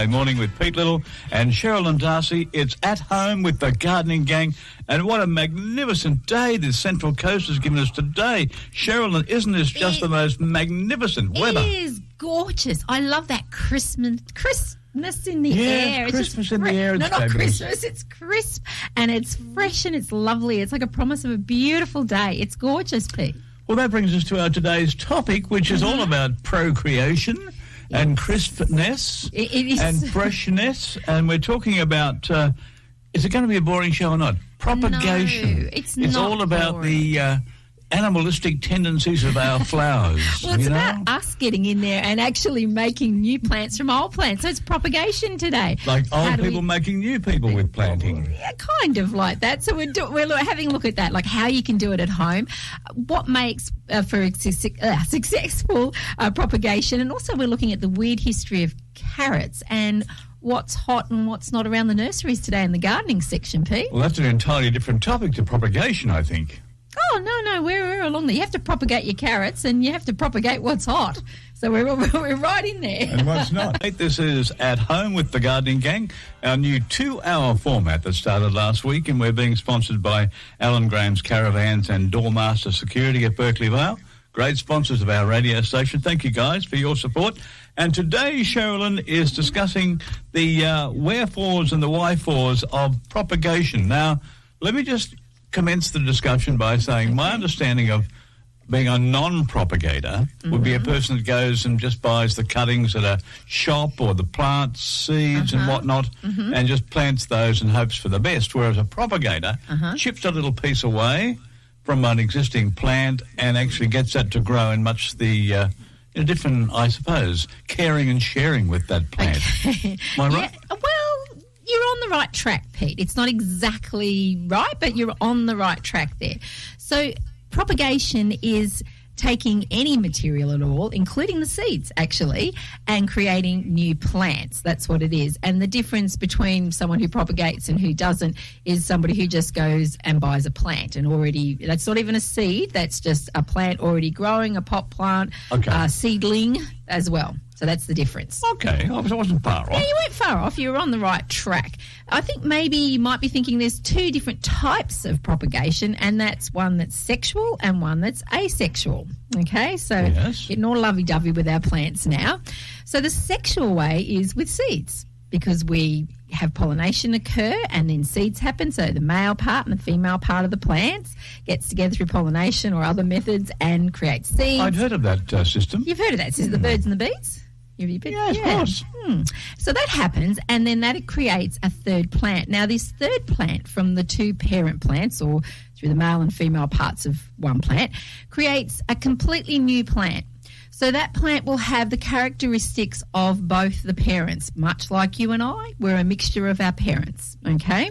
Morning with Pete Little and Cheryl and Darcy. It's At Home with the Gardening Gang. And what a magnificent day this Central Coast has given us today. Cheryl, isn't this just the most magnificent weather? It is gorgeous. I love that Christmas in the air. Christmas in the air. No, not Christmas. It's crisp and it's fresh and it's lovely. It's like a promise of a beautiful day. It's gorgeous, Pete. Well, that brings us to our today's topic, which is all about procreation and crispness and freshness. And we're talking about, is it going to be a boring show or not? Propagation. No, it's not all about boring. the animalistic tendencies of our flowers. Well, it's about us getting in there and actually making new plants from old plants. So it's propagation today. Like old people making new people with planting. Yeah, kind of like that. So we're having a look at that, like how you can do it at home, what makes for a successful propagation, and also we're looking at the weird history of carrots and what's hot and what's not around the nurseries today in the gardening section, Pete. Well, that's an entirely different topic to propagation, I think. Oh, no, we're along there. You have to propagate your carrots and you have to propagate what's hot. So we're right in there. And what's not. This is At Home with the Gardening Gang, our new 2-hour format that started last week, and we're being sponsored by Alan Graham's Caravans and Doormaster Security at Berkeley Vale. Great sponsors of our radio station. Thank you, guys, for your support. And today, Sherilyn is discussing the wherefores and the whyfores of propagation. Now, let me just commence the discussion by saying my understanding of being a non-propagator would be a person that goes and just buys the cuttings at a shop or the plants, seeds and whatnot, and just plants those and hopes for the best, whereas a propagator chips a little piece away from an existing plant and actually gets that to grow in much the different, I suppose, caring and sharing with that plant. Okay. Am I right? Yeah, well, you're on the right track, Pete. It's not exactly right, but you're on the right track there. So propagation is taking any material at all, including the seeds, actually, and creating new plants. That's what it is. And the difference between someone who propagates and who doesn't is somebody who just goes and buys a plant and that's not even a seed, that's just a plant already growing, a pot plant, a seedling as well. So that's the difference. Okay, I wasn't far off. Yeah, you weren't far off. You were on the right track. I think maybe you might be thinking there's two different types of propagation, and that's one that's sexual and one that's asexual. Okay, so getting all lovey-dovey with our plants now. So the sexual way is with seeds, because we have pollination occur and then seeds happen. So the male part and the female part of the plants gets together through pollination or other methods and creates seeds. I'd heard of that system. You've heard of that system, the birds and the bees? Yeah, of course. So that happens, and then that creates a third plant. Now, this third plant from the two parent plants, or through the male and female parts of one plant, creates a completely new plant. So that plant will have the characteristics of both the parents, much like you and I. We're a mixture of our parents, okay?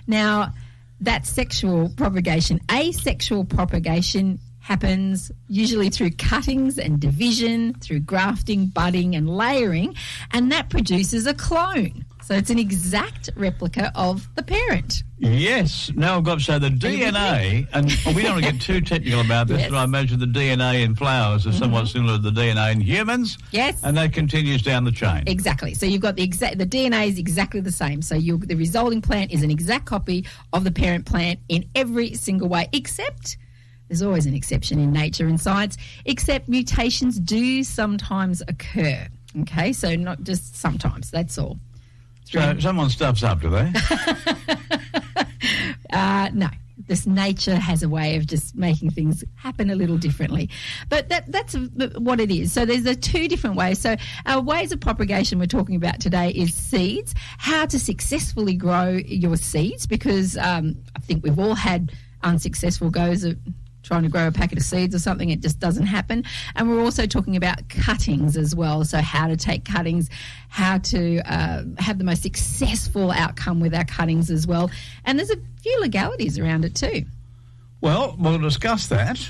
Now, that's sexual propagation. Asexual propagation happens usually through cuttings and division, through grafting, budding and layering, and that produces a clone. So it's an exact replica of the parent. Yes. Now I've got to say the DNA, and we don't want to get too technical about this, but I imagine the DNA in flowers is somewhat similar to the DNA in humans. Yes. And that continues down the chain. Exactly. So you've got the DNA is exactly the same. So the resulting plant is an exact copy of the parent plant in every single way, except there's always an exception in nature and science, except mutations do sometimes occur. Okay, so not just sometimes, that's all. So someone stuffs up, do they? No. This nature has a way of just making things happen a little differently. But that's what it is. So there's the two different ways. So our ways of propagation we're talking about today is seeds, how to successfully grow your seeds, because I think we've all had unsuccessful goes at trying to grow a packet of seeds or something, it just doesn't happen. And we're also talking about cuttings as well, so how to take cuttings, how to have the most successful outcome with our cuttings as well. And there's a few legalities around it too. Well, we'll discuss that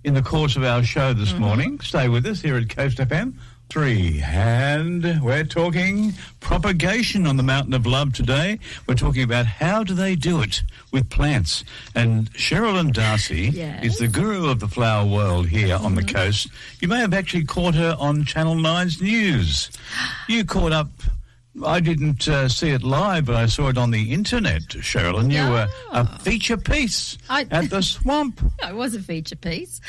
in the course of our show this morning. Stay with us here at Coast FM 3, and we're talking propagation on the Mountain of Love today. We're talking about how do they do it with plants. And Cheryl Darcy is the guru of the flower world here on the coast. You may have actually caught her on Channel 9's news. You caught up I didn't see it live, but I saw it on the internet, Cheryl, and you were a feature piece at the swamp. It was a feature piece,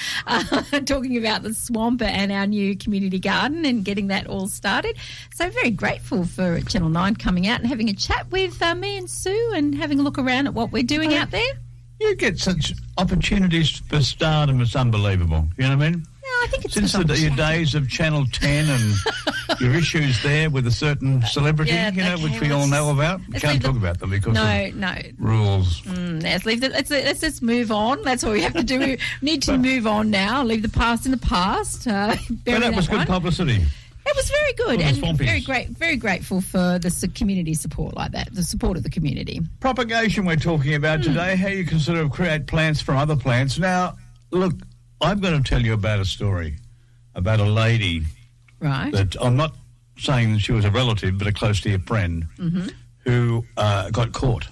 talking about the swamp and our new community garden and getting that all started. So very grateful for Channel 9 coming out and having a chat with me and Sue and having a look around at what we're doing out there. You get such opportunities for stardom, it's unbelievable. You know what I mean? I think it's since your days of Channel 10 and your issues there with a certain celebrity, which we all know about. We can't talk about them because of rules. Let's just move on. That's what we have to do. We need to move on now. Leave the past in the past. But that was good publicity. It was very good and very grateful for the community support like that, the support of the community. Propagation we're talking about today, how you can sort of create plants from other plants. Now, look, I'm going to tell you about a story about a lady. Right. That I'm not saying that she was a relative, but a close to your friend who got caught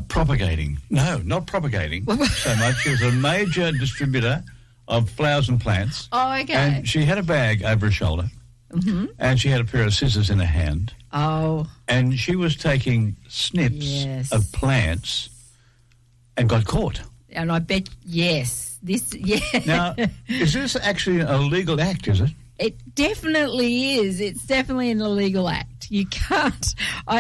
propagating. No, not propagating so much. She was a major distributor of flowers and plants. Oh, okay. And she had a bag over her shoulder. And she had a pair of scissors in her hand. Oh. And she was taking snips of plants and got caught. And I bet, Now, is this actually a legal act, is it? It definitely is. It's definitely an illegal act. You can't,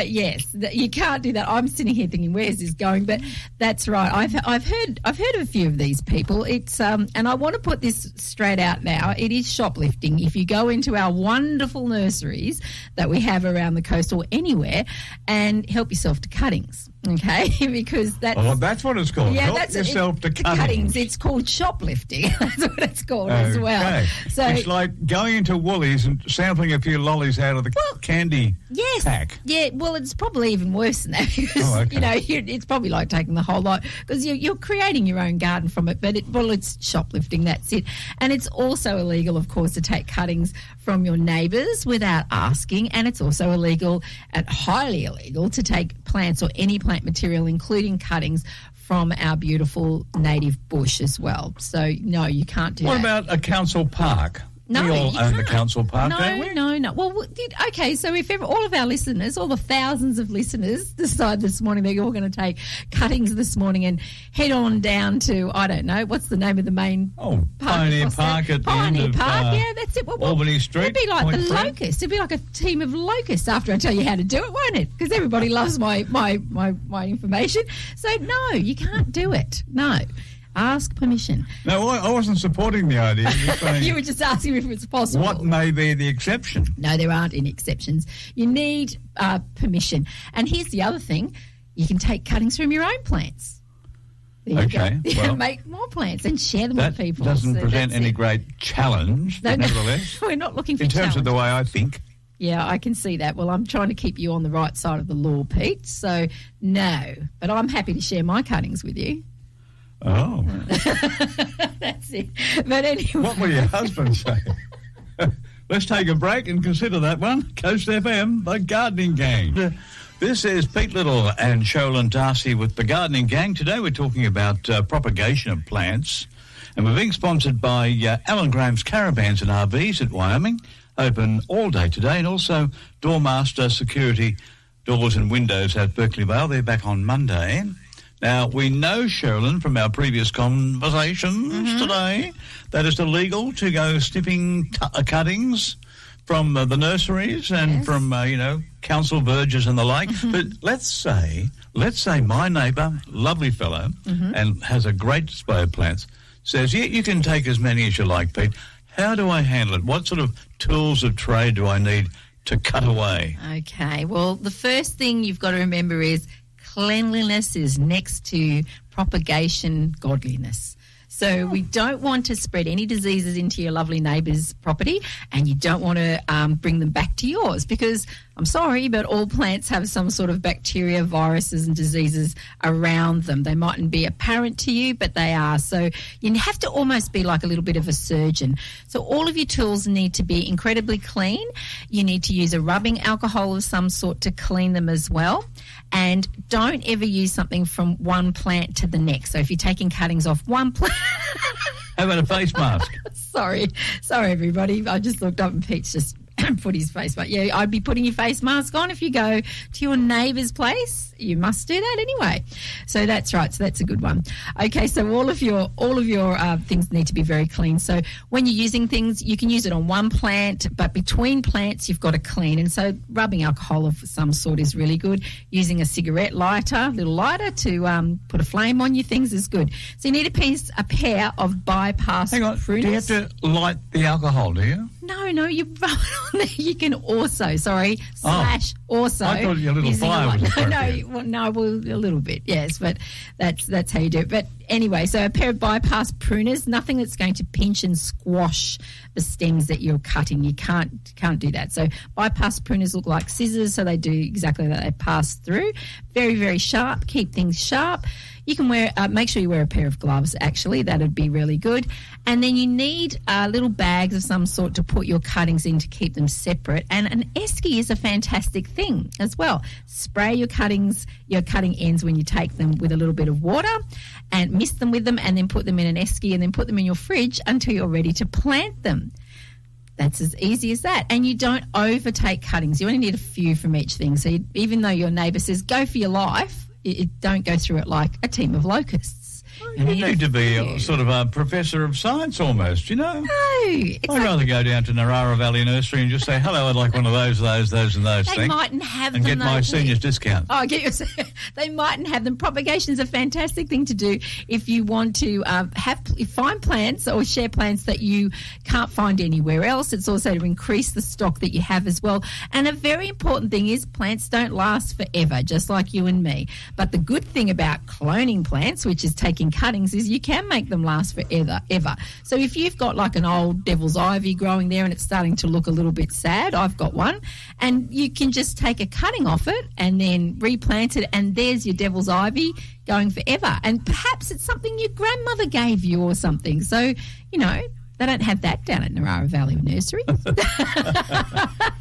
you can't do that. I'm sitting here thinking, where's this going? But that's right. I've heard of a few of these people. It's and I want to put this straight out now. It is shoplifting. If you go into our wonderful nurseries that we have around the coast or anywhere, and help yourself to cuttings. Okay, because that's what it's called. Yeah, help yourself to cuttings. It's called shoplifting. That's what it's called as well. So it's like going into Woolies and sampling a few lollies out of the candy pack. Yeah, well, it's probably even worse than that because it's probably like taking the whole lot because you're creating your own garden from it. But it's shoplifting. That's it. And it's also illegal, of course, to take cuttings from your neighbours without asking, and it's also illegal and highly illegal to take plants or any plant material, including cuttings, from our beautiful native bush as well. So, no, you can't do that. What about a council park? No, we all own the council park, don't we? No. Well, okay, so if all of our listeners, all the thousands of listeners decide this morning they're all going to take cuttings this morning and head on down to, I don't know, what's the name of the main park? Pioneer Park at the end of that's it. Albany Street. It'd be like the locusts. It'd be like a team of locusts after I tell you how to do it, won't it? Because everybody loves my information. So, no, you can't do it. No. Ask permission. No, I wasn't supporting the idea. You were just asking if it's possible. What may be the exception? No, there aren't any exceptions. You need permission. And here's the other thing. You can take cuttings from your own plants. There you go. Well, make more plants and share them with people. That doesn't present any great challenge, but nevertheless. We're not looking for in terms of the way I think. Yeah, I can see that. Well, I'm trying to keep you on the right side of the law, Pete. So, no. But I'm happy to share my cuttings with you. Oh. That's it. But anyway. What will your husband say? Let's take a break and consider that one. Coast FM, the Gardening Gang. This is Pete Little and Sholan Darcy with the Gardening Gang. Today we're talking about propagation of plants. And we're being sponsored by Alan Graham's Caravans and RVs at Wyoming. Open all day today. And also Doormaster Security Doors and Windows at Berkeley Vale. They're back on Monday. Now, we know, Sherilyn, from our previous conversations today, that it's illegal to go snipping cuttings from the nurseries and from, council verges and the like. But let's say my neighbour, lovely fellow, and has a great display of plants, says, you can take as many as you like, Pete. How do I handle it? What sort of tools of trade do I need to cut away? Okay, well, the first thing you've got to remember is cleanliness is next to propagation godliness. So we don't want to spread any diseases into your lovely neighbour's property, and you don't want to bring them back to yours because, I'm sorry, but all plants have some sort of bacteria, viruses and diseases around them. They mightn't be apparent to you, but they are. So you have to almost be like a little bit of a surgeon. So all of your tools need to be incredibly clean. You need to use a rubbing alcohol of some sort to clean them as well. And don't ever use something from one plant to the next. So if you're taking cuttings off one plant... How about a face mask? Sorry, everybody. I just looked up and Pete's just put his face mask. Yeah, I'd be putting your face mask on if you go to your neighbour's place. You must do that anyway. So that's right. So that's a good one. Okay, so all of your things need to be very clean. So when you're using things, you can use it on one plant, but between plants you've got to clean. And so rubbing alcohol of some sort is really good. Using a cigarette little lighter to put a flame on your things is good. So you need a pair of bypass pruners. Do you have to light the alcohol, do you? No, you rub it on there. You can also, slash also. I thought your little fire was appropriate. No, a little bit, yes, but that's how you do it. But anyway, so a pair of bypass pruners, nothing that's going to pinch and squash the stems that you're cutting. You can't do that. So bypass pruners look like scissors, so they do exactly that. They pass through. Very, very sharp. Keep things sharp. You can make sure you wear a pair of gloves, actually. That would be really good. And then you need little bags of some sort to put your cuttings in to keep them separate. And an esky is a fantastic thing as well. Spray your cutting ends when you take them with a little bit of water and mist them with them, and then put them in an esky and then put them in your fridge until you're ready to plant them. That's as easy as that. And you don't overtake cuttings. You only need a few from each thing. So even though your neighbour says, go for your life, don't go through it like a team of locusts. You need to be a sort of a professor of science almost, you know. No. I'd rather go down to Narara Valley Nursery and just say, hello, I'd like one of those and those they things. Mightn't have and them, get my senior's discount. Oh, they mightn't have them. Propagation is a fantastic thing to do if you want to find plants or share plants that you can't find anywhere else. It's also to increase the stock that you have as well. And a very important thing is plants don't last forever, just like you and me. But the good thing about cloning plants, which is taking cuttings, is you can make them last forever. So if you've got like an old devil's ivy growing there and it's starting to look a little bit sad, I've got one, and you can just take a cutting off it and then replant it, and there's your devil's ivy going forever. And perhaps it's something your grandmother gave you or something. So, you know, they don't have that down at Narara Valley Nursery.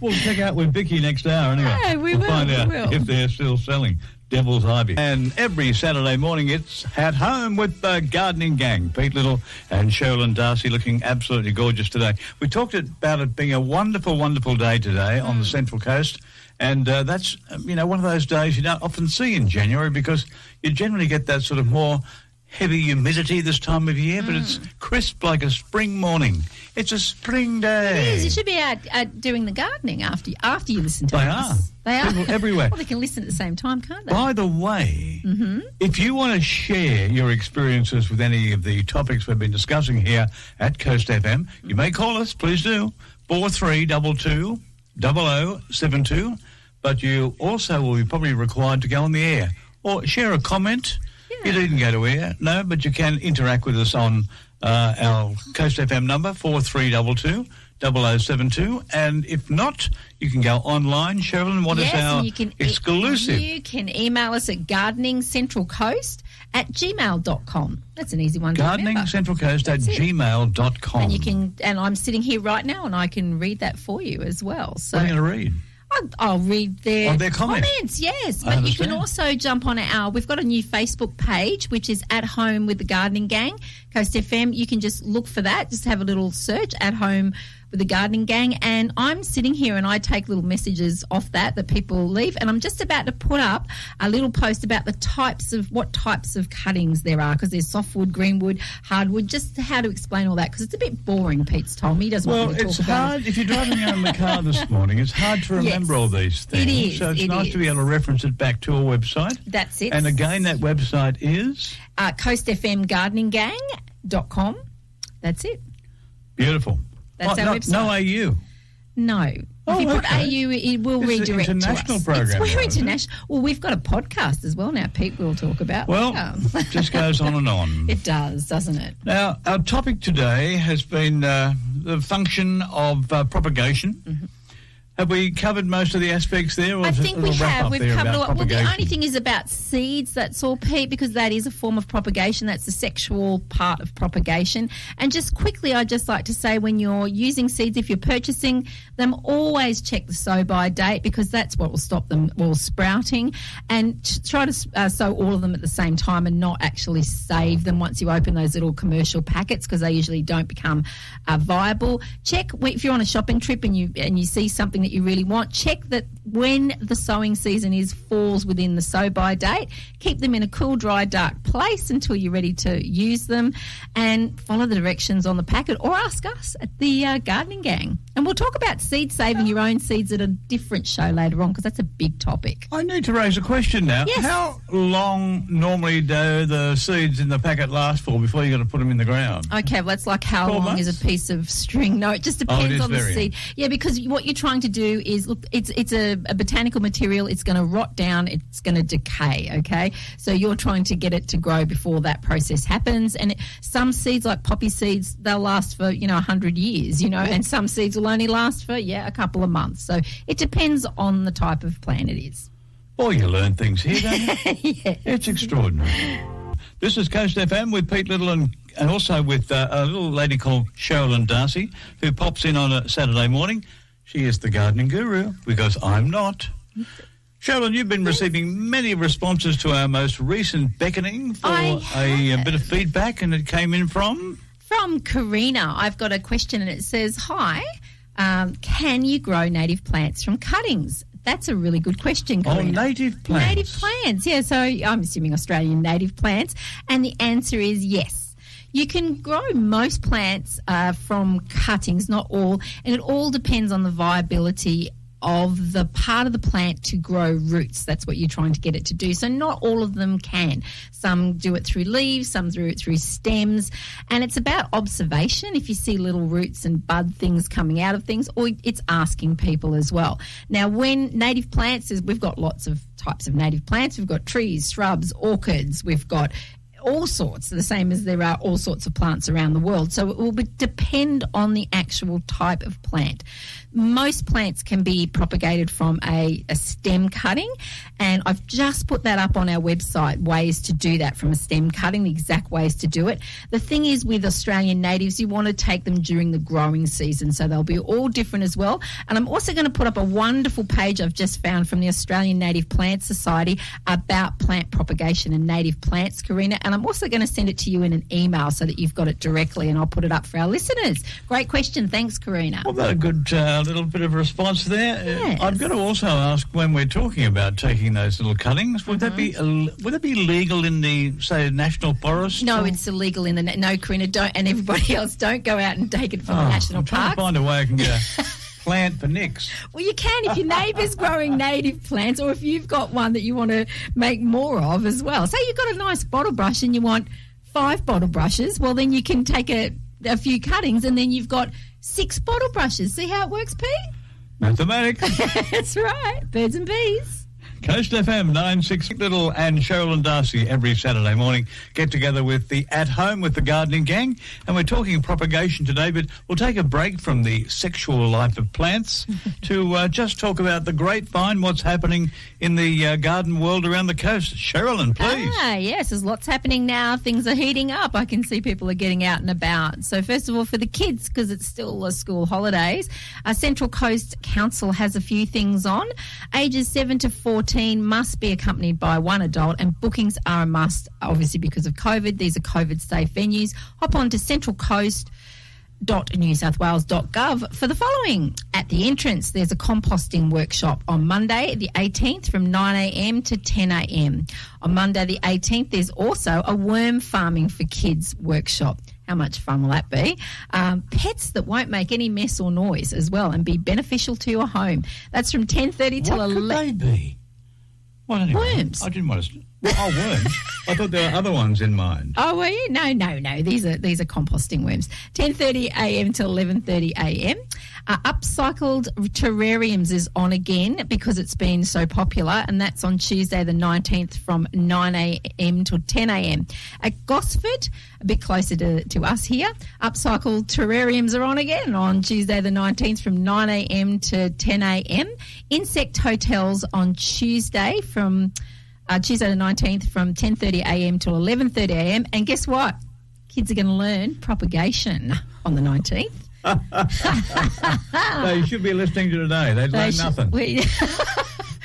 We'll check out with Vicky next hour anyway. Yeah, we'll find out if they're still selling Devil's Ivy. And every Saturday morning it's At Home with the Gardening Gang. Pete Little and Sherilyn Darcy looking absolutely gorgeous today. We talked about it being a wonderful, wonderful day today on the Central Coast. And that's, one of those days you don't often see in January because you generally get that sort of more heavy humidity this time of year, but it's crisp like a spring morning. It's a spring day. It is. You should be out doing the gardening after you listen to us. They are. People everywhere. Well, they can listen at the same time, can't they? By the way, if you want to share your experiences with any of the topics we've been discussing here at Coast FM, you may call us, please do, 4322 0072, but you also will be probably required to go on the air or share a comment. You didn't go to air, no, but you can interact with us on our Coast FM number, 4322 0072, and if not, you can go online. Sherilyn, what is our exclusive? You can email us at gardeningscentralcoast@gmail.com. That's an easy one to remember. Gardeningscentralcoast@gmail.com. And you can, and I'm sitting here right now and I can read that for you as well. So what are you going to read? I'll read their comments. Yes. But you can also jump on we've got a new Facebook page, which is At Home with the Gardening Gang, Coast FM. You can just look for that. Just have a little search, At Home with the Gardening Gang. And I'm sitting here and I take little messages off that people leave. And I'm just about to put up a little post about what types of cuttings there are, because there's softwood, greenwood, hardwood, just how to explain all that, because it's a bit boring, Pete's told me. He doesn't want me to talk about it. Well, it's hard. If you're driving around the car this morning, it's hard to remember all these things. It is. So it's nice to be able to reference it back to a website. That's it. And again, that website is? coastfmgardeninggang.com. That's it. Beautiful. That's our website. No AU? No. If you put AU, it will redirect to us. It's an international program. We're international. Well, we've got a podcast as well now, Pete, we'll talk about. Well, it just goes on and on. It does, doesn't it? Now, our topic today has been the function of propagation. Have we covered most of the aspects there? Or I think we have. We've covered a lot. Well, the only thing is about seeds. That's all, Pete, because that is a form of propagation. That's the sexual part of propagation. And just quickly, I'd just like to say, when you're using seeds, if you're purchasing them, always check the sow-by date, because that's what will stop them all sprouting. And try to sow all of them at the same time and not actually save them once you open those little commercial packets, because they usually don't become viable. Check if you're on a shopping trip and you see something that you really want, check that when the sowing season falls within the sow-by date. Keep them in a cool, dry, dark place until you're ready to use them, and follow the directions on the packet, or ask us at the Gardening Gang. And we'll talk about seed saving your own seeds at a different show later on, because that's a big topic. I need to raise a question now. Yes. How long normally do the seeds in the packet last for before you've got to put them in the ground? Okay, well, that's like how 12 long months? is a piece of string? No, it just depends on the seed. Yeah, because what you're trying to do is, look, it's a botanical material. It's going to rot down. It's going to decay, okay? So you're trying to get it to grow before that process happens. And some seeds, like poppy seeds, they'll last for, 100 years, and some seeds will only last for, a couple of months. So it depends on the type of plant it is. Boy, you learn things here, don't you? Yes. It's extraordinary. This is Coast FM with Pete Little and also with a little lady called Sherilyn Darcy, who pops in on a Saturday morning. She is the gardening guru, because I'm not. Sherilyn, you've been receiving many responses to our most recent beckoning for a bit of feedback, and it came in from Karina. I've got a question, and it says, "Hi, can you grow native plants from cuttings?" That's a really good question, Karina. Oh, native plants. Native plants, yeah. So I'm assuming Australian native plants, and the answer is yes. You can grow most plants from cuttings, not all, and it all depends on the viability of the part of the plant to grow roots. That's what you're trying to get it to do. So not all of them can. Some do it through leaves, some do it through stems, and it's about observation. If you see little roots and bud things coming out of things, or it's asking people as well. Now, when native plants we've got lots of types of native plants. We've got trees, shrubs, orchids. We've got all sorts, the same as there are all sorts of plants around the world. So it will depend on the actual type of plant. Most plants can be propagated from a stem cutting, and I've just put that up on our website, ways to do that from a stem cutting, the exact ways to do it. The thing is, with Australian natives, you want to take them during the growing season, so they'll be all different as well. And I'm also going to put up a wonderful page I've just found from the Australian Native Plant Society about plant propagation and native plants, Karina, and I'm also going to send it to you in an email so that you've got it directly, and I'll put it up for our listeners. Great question. Thanks, Karina. Well, a good little bit of response there. Yes. I've got to also ask, when we're talking about taking those little cuttings, would that be legal in the, say, national forest? No, it's illegal in the no, Karina. Don't, and everybody else, don't go out and take it from the national I'm trying park. to find a way I can get a plant for Nix. Well, you can if your neighbour's growing native plants, or if you've got one that you want to make more of as well. Say you've got a nice bottle brush and you want 5 bottle brushes. Well, then you can take a few cuttings, and then you've got 6 bottle brushes. See how it works, Pete? Mathematics. That's right. Birds and bees. Coast FM 96 Little and Sherilyn Darcy every Saturday morning get together with the At Home with the Gardening Gang, and we're talking propagation today, but we'll take a break from the sexual life of plants to just talk about the grapevine, what's happening in the garden world around the coast. Sherilyn, please. Yes, there's lots happening now. Things are heating up. I can see people are getting out and about. So first of all, for the kids, because it's still school holidays, Central Coast Council has a few things on. Ages 7 to 14 must be accompanied by one adult, and bookings are a must, obviously because of COVID. These are COVID-safe venues. Hop on to centralcoast.newsouthwales.gov for the following. At the entrance, there's a composting workshop on Monday, the 18th, from 9am to 10am. On Monday, the 18th, there's also a worm farming for kids workshop. How much fun will that be? Pets that won't make any mess or noise as well and be beneficial to your home. That's from 10:30 till 11. What could they be? Well, anyway, Worms. I didn't want to... Oh, worms? I thought there were other ones in mind. Oh, well, yeah. No. These are composting worms. 10:30 a.m. to 11:30 a.m. Upcycled terrariums is on again because it's been so popular, and that's on Tuesday the 19th from 9 a.m. till 10 a.m. At Gosford, a bit closer to us here, upcycled terrariums are on again on Tuesday the 19th from 9 a.m. to 10 a.m. Insect hotels on Tuesday the 19th from 10:30 a.m. till 11:30 a.m. And guess what? Kids are going to learn propagation on the 19th. They should be listening to today. They'd learn nothing.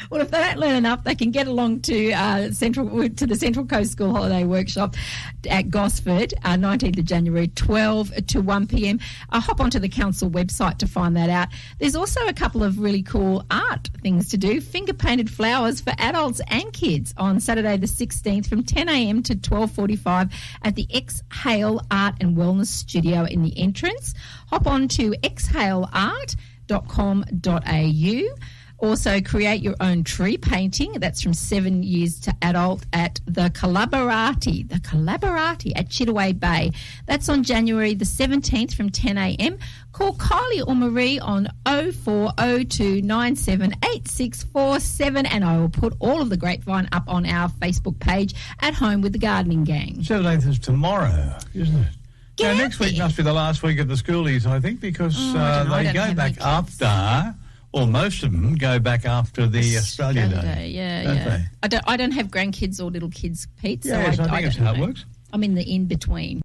Well, if they don't learn enough, they can get along to the Central Coast School Holiday Workshop at Gosford, 19th of January, 12 to 1 p.m. Hop onto the council website to find that out. There's also a couple of really cool art things to do. Finger-painted flowers for adults and kids on Saturday the 16th from 10 a.m. to 12:45 at the Exhale Art and Wellness Studio in the entrance. Hop on to exhaleart.com.au. Also, create your own tree painting. That's from 7 years to adult at the Collaborati at Chittaway Bay. That's on January the 17th from 10 a.m. Call Kylie or Marie on 0402 978647, and I will put all of the grapevine up on our Facebook page at Home with the Gardening Gang. 17th is tomorrow, isn't it? Get Now, next week must be the last week of the schoolies, I think, because they go back after... Or most of them go back after the Australia Day. Yeah. I don't have grandkids or little kids, Pete. So I think that's how it works. I'm in the in-between.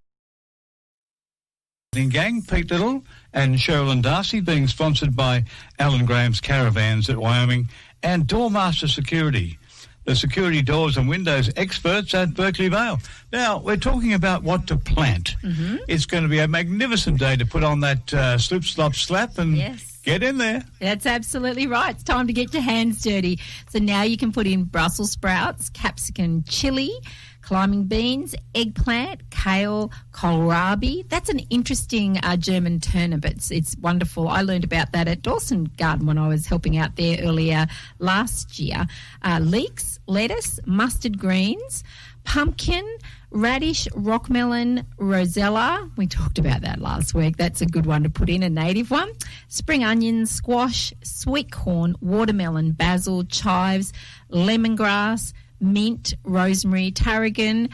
Gang, Pete Little and Sherilyn Darcy, being sponsored by Alan Graham's Caravans at Wyoming and Doormaster Security, the security doors and windows experts at Berkeley Vale. Now, we're talking about what to plant. Mm-hmm. It's going to be a magnificent day to put on that slip, slop, slap and get in there. That's absolutely right. It's time to get your hands dirty. So now you can put in Brussels sprouts, capsicum chili, climbing beans, eggplant, kale, kohlrabi. That's an interesting German turnip. It's wonderful. I learned about that at Dawson Garden when I was helping out there earlier last year. Leeks, lettuce, mustard greens, pumpkin, radish, rockmelon, rosella. We talked about that last week. That's a good one to put in, a native one. Spring onions, squash, sweet corn, watermelon, basil, chives, lemongrass, mint, rosemary, tarragon,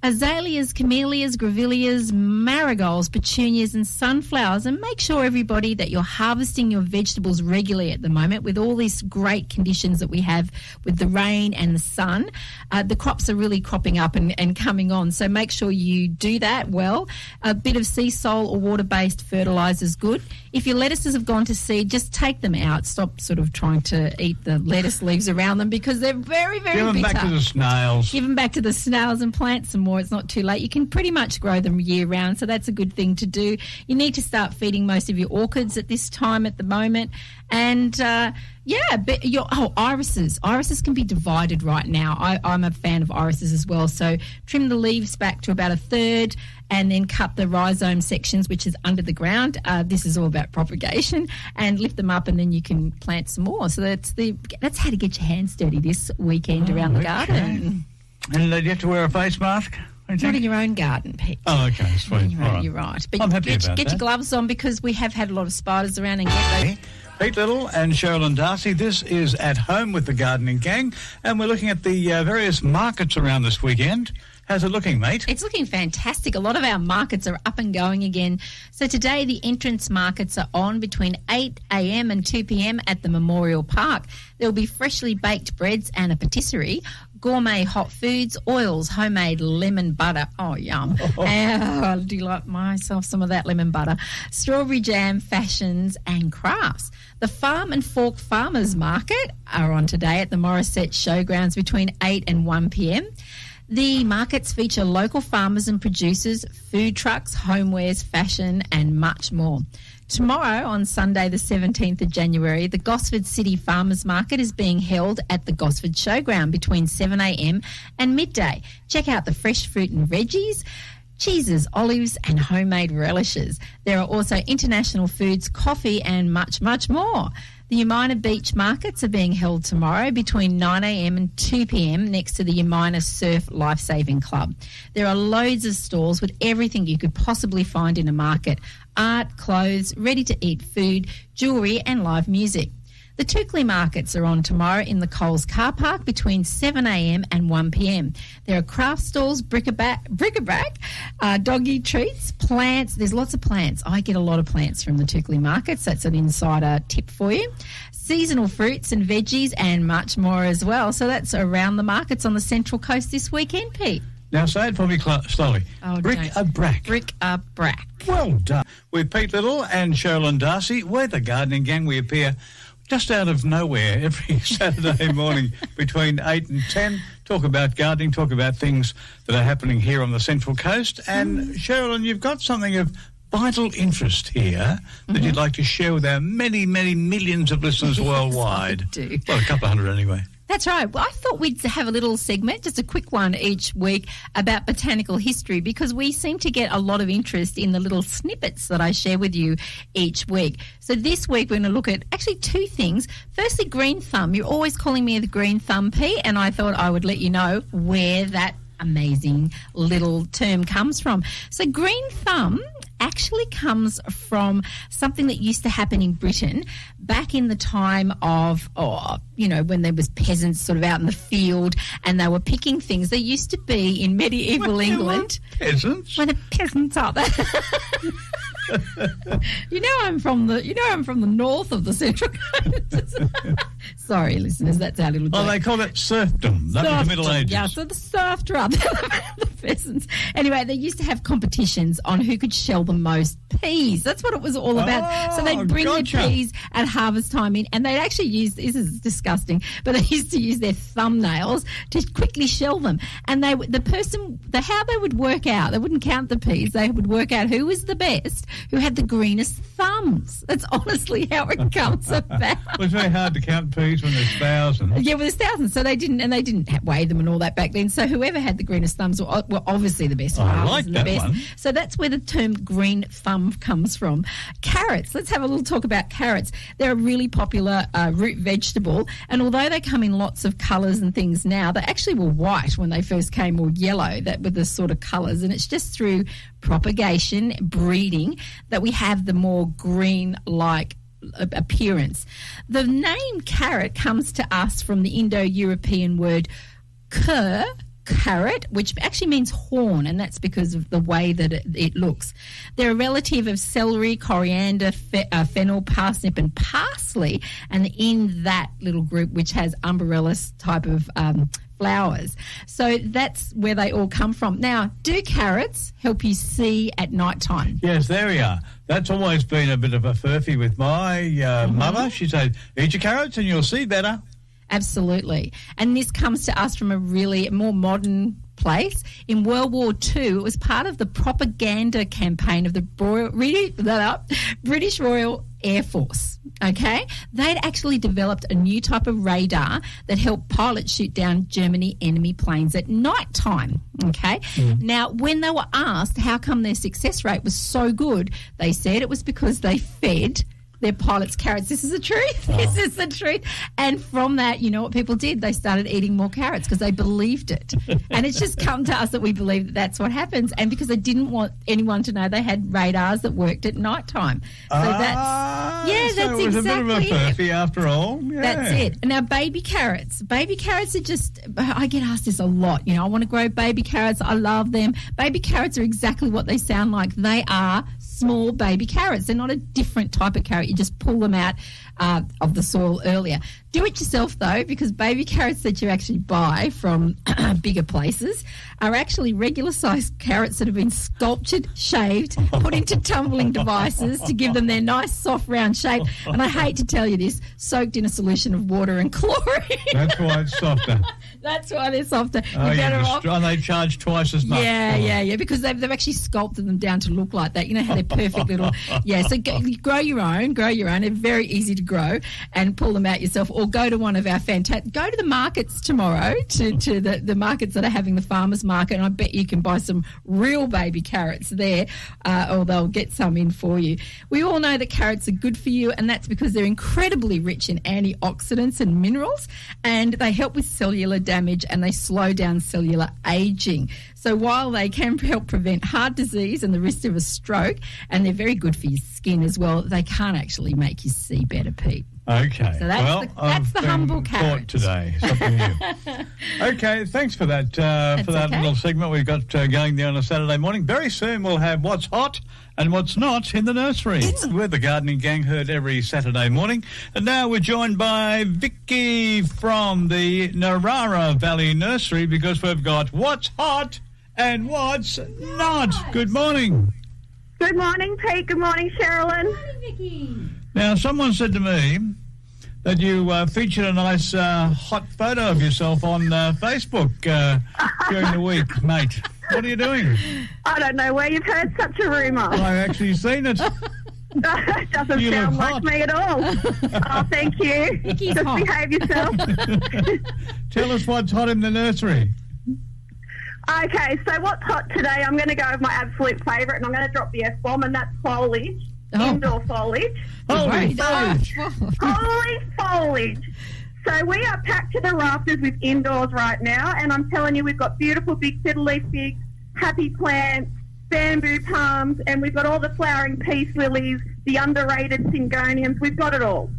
azaleas, camellias, grevilleas, marigolds, petunias and sunflowers. And make sure, everybody, that you're harvesting your vegetables regularly at the moment with all these great conditions that we have with the rain and the sun. The crops are really cropping up and coming on. So make sure you do that well. A bit of sea salt or water-based fertiliser is good. If your lettuces have gone to seed, just take them out. Stop sort of trying to eat the lettuce leaves around them because they're very, very bitter. Give them back to the snails. Give them back to the snails and plant some more. It's not too late. You can pretty much grow them year round, so that's a good thing to do. You need to start feeding most of your orchids at this time at the moment. And irises. Irises can be divided right now. I'm a fan of irises as well. So trim the leaves back to about a third and then cut the rhizome sections, which is under the ground. This is all about propagation, and lift them up, and then you can plant some more. So that's how to get your hands dirty this weekend around the garden. And do you have to wear a face mask? Not in your own garden, Pete. Oh, okay, sweet. You're right. But I'm happy about that. Get your gloves on because we have had a lot of spiders around and get those. Pete Little and Sherilyn Darcy. This is At Home with the Gardening Gang, and we're looking at the various markets around this weekend. How's it looking, mate? It's looking fantastic. A lot of our markets are up and going again. So today the entrance markets are on between 8 a.m. and 2 p.m. at the Memorial Park. There will be freshly baked breads and a patisserie, gourmet hot foods, oils, homemade lemon butter. Oh, yum. I do like myself some of that lemon butter. Strawberry jam, fashions and crafts. The Farm and Fork Farmers Market are on today at the Morisset Showgrounds between 8 and 1 p.m. The markets feature local farmers and producers, food trucks, homewares, fashion and much more. Tomorrow, on Sunday the 17th of January, the Gosford City Farmers Market is being held at the Gosford Showground between 7 a.m. and midday. Check out the fresh fruit and veggies, cheeses, olives and homemade relishes. There are also international foods, coffee and much, much more. The Umina Beach markets are being held tomorrow between 9 a.m. and 2 p.m. next to the Umina Surf Lifesaving Club. There are loads of stalls with everything you could possibly find in a market: art, clothes, ready-to-eat food, jewellery and live music. The Toukley markets are on tomorrow in the Coles car park between 7 a.m. and 1 p.m. There are craft stalls, bric-a-brac, doggy treats, plants. There's lots of plants. I get a lot of plants from the Toukley markets. That's an insider tip for you. Seasonal fruits and veggies and much more as well. So that's around the markets on the Central Coast this weekend, Pete. Now say it for me slowly. Oh, bric-a-brac. Bric-a-brac. Well done. With Pete Little and Sherilyn Darcy, we're the Gardening Gang. We appear just out of nowhere every Saturday morning between 8 and 10. Talk about gardening, talk about things that are happening here on the Central Coast. And Sherilyn, you've got something of vital interest here that you'd like to share with our many, many millions of listeners worldwide. I do. Well, a couple of hundred anyway. That's right. Well, I thought we'd have a little segment, just a quick one each week, about botanical history, because we seem to get a lot of interest in the little snippets that I share with you each week. So this week we're going to look at actually two things. Firstly, green thumb. You're always calling me the green thumb, P, and I thought I would let you know where that amazing little term comes from. So green thumb actually comes from something that used to happen in Britain back in the time of, when there was peasants sort of out in the field and they were picking things. There used to be in medieval England. Peasants? Well, the peasants are there. I'm from the north of the Central Coast. Sorry, listeners, that's our little joke. Oh, they call it serfdom. That was the Middle Ages. Yeah, so the serfs are up there, the peasants. Anyway, they used to have competitions on who could shell the most peas. That's what it was all about. So they'd bring their peas at harvest time in, and they'd actually use, this is disgusting, but they used to use their thumbnails to quickly shell them. And how they would work out, they wouldn't count the peas, they would work out who was the best, who had the greenest thumbs. That's honestly how it comes about. Well, it's very hard to count peas when there's thousands. Yeah, well, there's thousands. So they didn't weigh them and all that back then. So whoever had the greenest thumbs were obviously the best. I like that one. So that's where the term green thumb comes from. Carrots. Let's have a little talk about carrots. They're a really popular root vegetable, and although they come in lots of colours and things now, they actually were white when they first came, or yellow, that were the sort of colours, and it's just through propagation, breeding, that we have the more green-like appearance. The name carrot comes to us from the Indo-European word carrot, which actually means horn, and that's because of the way that it looks. They're a relative of celery, coriander, fennel, parsnip and parsley, and in that little group which has umbrellas type of flowers. So that's where they all come from. Now, do carrots help you see at night time? Yes, there we are. That's always been a bit of a furphy with my mother. She said, eat your carrots and you'll see better. Absolutely. And this comes to us from a really more modern place. In World War II, it was part of the propaganda campaign of the British Royal Air Force. Okay? They'd actually developed a new type of radar that helped pilots shoot down German enemy planes at night time. Okay? Now, when they were asked how come their success rate was so good, they said it was because they fed their pilots carrots. This is the truth. This is the truth. And from that, you know what people did? They started eating more carrots because they believed it. And it's just come to us that we believe that that's what happens. And because they didn't want anyone to know they had radars that worked at night time. So that's it was exactly a bit of a furphy after all. Yeah. That's it. Now, baby carrots. Baby carrots are just, I get asked this a lot. You know, I want to grow baby carrots. I love them. Baby carrots are exactly what they sound like. They are small baby carrots. They're not a different type of carrot. You just pull them out of the soil earlier. Do it yourself, though, because baby carrots that you actually buy from bigger places are actually regular-sized carrots that have been sculptured, shaved, put into tumbling devices to give them their nice, soft, round shape. And I hate to tell you this, soaked in a solution of water and chlorine. That's why it's softer. That's why they're softer. Oh, You're better off. and they charge twice as much. Yeah, because they've actually sculpted them down to look like that. You know how they're perfect little... Yeah, so grow your own. They're very easy to grow and pull them out yourself, or go to one of our fantastic... Go to the markets tomorrow, to the markets that are having the farmers market, and I bet you can buy some real baby carrots there, or they'll get some in for you. We all know that carrots are good for you, and that's because they're incredibly rich in antioxidants and minerals, and they help with cellular damage, and they slow down cellular aging. So while they can help prevent heart disease and the risk of a stroke, and they're very good for your skin as well, they can't actually make you see better, Pete. Okay. So that's the humble carrot today. It's up to you. Okay, thanks for that little segment we've got going there on a Saturday morning. Very soon we'll have what's hot and what's not in the nursery. We're the Gardening Gang, heard every Saturday morning. And now we're joined by Vicky from the Narara Valley Nursery, because we've got what's hot and what's not. Good morning. Good morning, Pete. Good morning, Sherilyn. Good morning, Vicky. Now, someone said to me that you featured a nice hot photo of yourself on Facebook during the week, mate. What are you doing? I don't know where you've heard such a rumour. I've actually seen it. That doesn't You sound look like hot. me at all. Oh, thank you. Vicky's Just hot. behave yourself. Tell us what's hot in the nursery. Okay, so what's hot today? I'm going to go with my absolute favourite, and I'm going to drop the F-bomb, and that's foliage. Oh. Indoor foliage. Holy Right. foliage. Holy foliage. So we are packed to the rafters with indoors right now, and I'm telling you, we've got beautiful big fiddle-leaf figs, happy plants, bamboo palms, and we've got all the flowering peace lilies, the underrated syngoniums. We've got it all.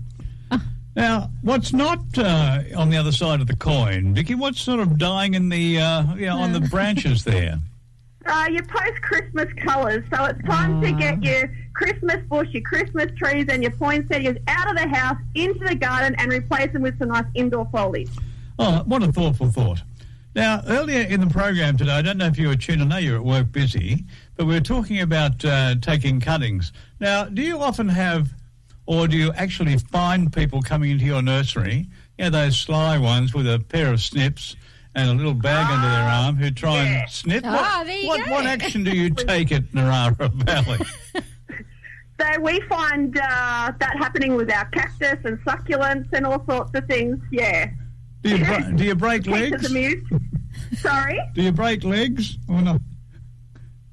Now, what's not on the other side of the coin, Vicky? What's sort of dying in the on the branches there? Your post-Christmas colours. So it's time to get your Christmas bush, your Christmas trees and your poinsettias out of the house, into the garden, and replace them with some nice indoor foliage. Oh, what a thoughtful thought. Now, earlier in the program today, I don't know if you were tuned, I know you're at work busy, but we were talking about taking cuttings. Now, do you often have, or do you actually find people coming into your nursery, those sly ones with a pair of snips and a little bag under their arm who try and snip? There you go. What action do you take at Narara Valley? So we find that happening with our cactus and succulents and all sorts of things, yeah. Do you break Keeps us legs? amused. Sorry? Do you break legs or not?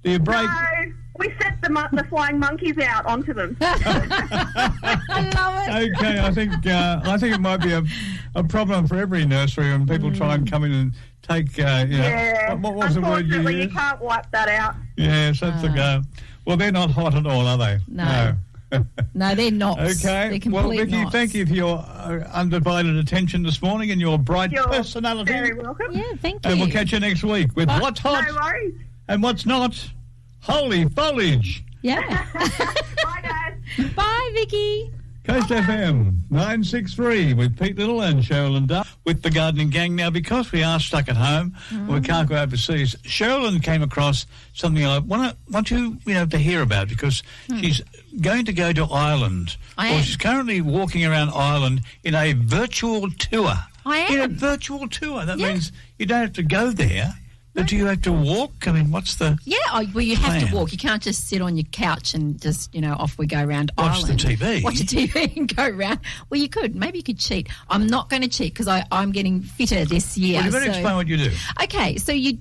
Do you break... No, we set the flying monkeys out onto them. I love it. Okay, I think it might be a problem for every nursery when people try and come in and take, Yeah. what was the word you Unfortunately, you used? can't wipe that out. Yes, that's the go. Well, they're not hot at all, are they? No. No, they're not. Okay. They're Well, complete Vicky, knots. thank you for your undivided attention this morning and your bright You're personality. very welcome. Yeah, thank you. And we'll catch you next week with what's hot No worries. and what's not. Holy foliage. Yeah. Bye, guys. Bye, Vicky. Coast FM 963 with Pete Little and Sherilyn Duff with the Gardening Gang. Now, because we are stuck at home, we can't go overseas, Sherilyn came across something I want you to hear about, because she's going to go to Ireland. She's currently walking around Ireland in a virtual tour. I am. In a virtual tour. That means you don't have to go there. But do you have to walk? I mean, what's the... Yeah, well, you have plan? to walk. You can't just sit on your couch and just, off we go around Watch Ireland. the TV. Watch the TV and go around. Well, you could. Maybe you could cheat. I'm not going to cheat because I'm getting fitter this year. Well, you better explain what you do. Okay, so you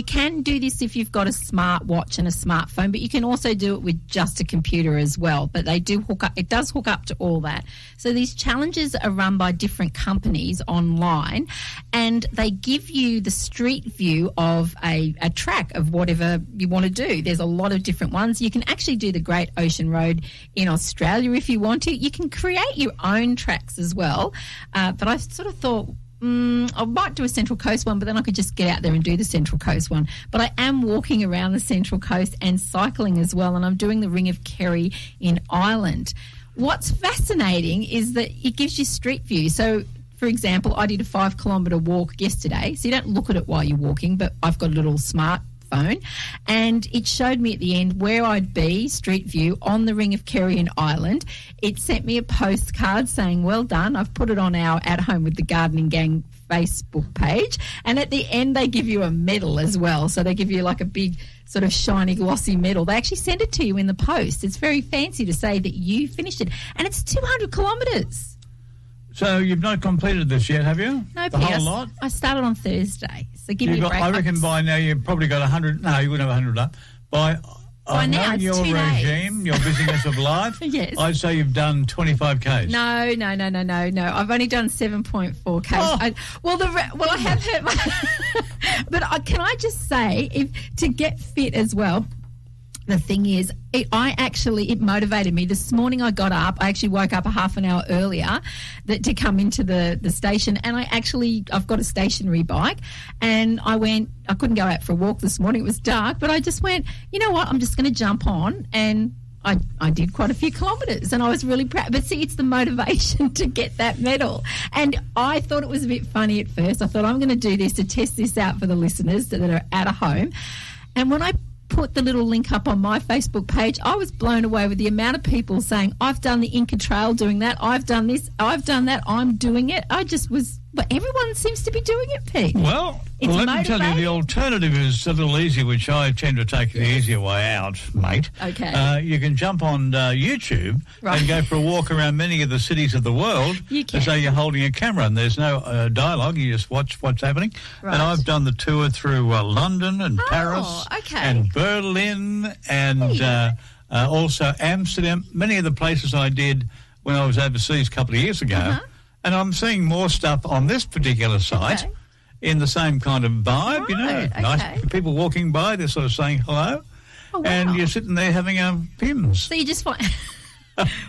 can do this if you've got a smart watch and a smartphone, but you can also do it with just a computer as well. But they do hook up. It does hook up to all that. So these challenges are run by different companies online, and they give you the street view of a track of whatever you want to do. There's a lot of different ones. You can actually do the Great Ocean Road in Australia if you want to. You can create your own tracks as well. But I sort of thought, I might do a Central Coast one, but then I could just get out there and do the Central Coast one. But I am walking around the Central Coast and cycling as well, and I'm doing the Ring of Kerry in Ireland. What's fascinating is that it gives you street view. So, for example, I did a 5-kilometre walk yesterday, so you don't look at it while you're walking, but I've got a little smartphone, and it showed me at the end where I'd be, street view, on the Ring of Kerry in Ireland. It sent me a postcard saying, well done, I've put it on our At Home with the Gardening Gang Facebook page. And at the end, they give you a medal as well. So they give you like a big sort of shiny, glossy medal. They actually send it to you in the post. It's very fancy to say that you finished it. And it's 200 kilometres. So you've not completed this yet, have you? No, the whole lot? I started on Thursday. So give me a break. I reckon by now you've probably got 100. No, you wouldn't have 100 up. By now, it's your 2 regime, days. your busyness of life, yes. I'd say you've done 25 Ks. No. I've only done 7.4 Ks. Oh. I have hurt my... But can I just say, to get fit as well, the thing is, it motivated me. This morning I got up. I actually woke up a half an hour earlier to come into the station, and I've got a stationary bike, and I couldn't go out for a walk this morning. It was dark, but I just went, you know what, I'm just going to jump on, and I did quite a few kilometres, and I was really proud. But see, it's the motivation to get that medal. And I thought it was a bit funny at first. I thought, I'm going to do this to test this out for the listeners that are at home. And when I put the little link up on my Facebook page, I was blown away with the amount of people saying, I've done the Inca Trail doing that, I've done this, I've done that, I'm doing it. But everyone seems to be doing it, Pete. Well, let me tell you, the alternative is a little easy, which I tend to take the easier way out, mate. Okay. You can jump on YouTube and go for a walk around many of the cities of the world as though you're holding a camera, and there's no dialogue. You just watch what's happening. Right. And I've done the tour through London and Paris and Berlin and also Amsterdam, many of the places I did when I was overseas a couple of years ago. And I'm seeing more stuff on this particular site in the same kind of vibe, nice people walking by, they're sort of saying hello, and you're sitting there having a Pimm's. So you just find...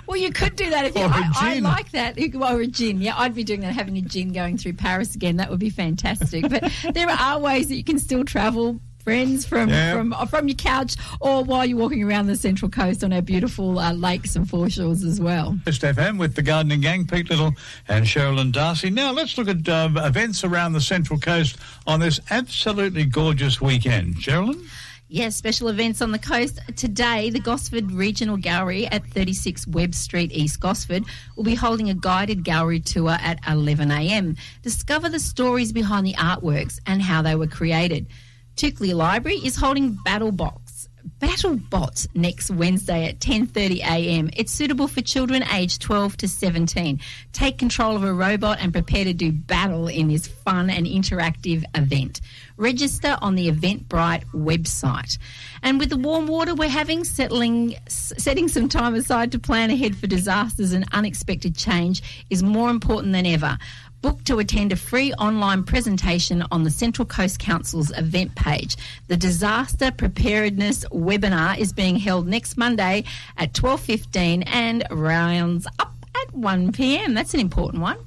Well, you could do that if you... Or a gin. I like that. Or a gin. Yeah, I'd be doing that, having a gin going through Paris again. That would be fantastic. But there are ways that you can still travel, friends, from your couch, or while you're walking around the Central Coast on our beautiful lakes and foreshores as well. Just FM with the Gardening Gang, Pete Little and Sherilyn Darcy. Now let's look at events around the Central Coast on this absolutely gorgeous weekend. Sherilyn? Yes, special events on the coast. Today, the Gosford Regional Gallery at 36 Webb Street, East Gosford, will be holding a guided gallery tour at 11 a.m. Discover the stories behind the artworks and how they were created. Tukley Library is holding BattleBots next Wednesday at 10:30 a.m. It's suitable for children aged 12 to 17. Take control of a robot and prepare to do battle in this fun and interactive event. Register on the Eventbrite website. And with the warm water we're having, setting some time aside to plan ahead for disasters and unexpected change is more important than ever. Book to attend a free online presentation on the Central Coast Council's event page. The Disaster Preparedness webinar is being held next Monday at 12:15 and rounds up at 1 p.m. That's an important one.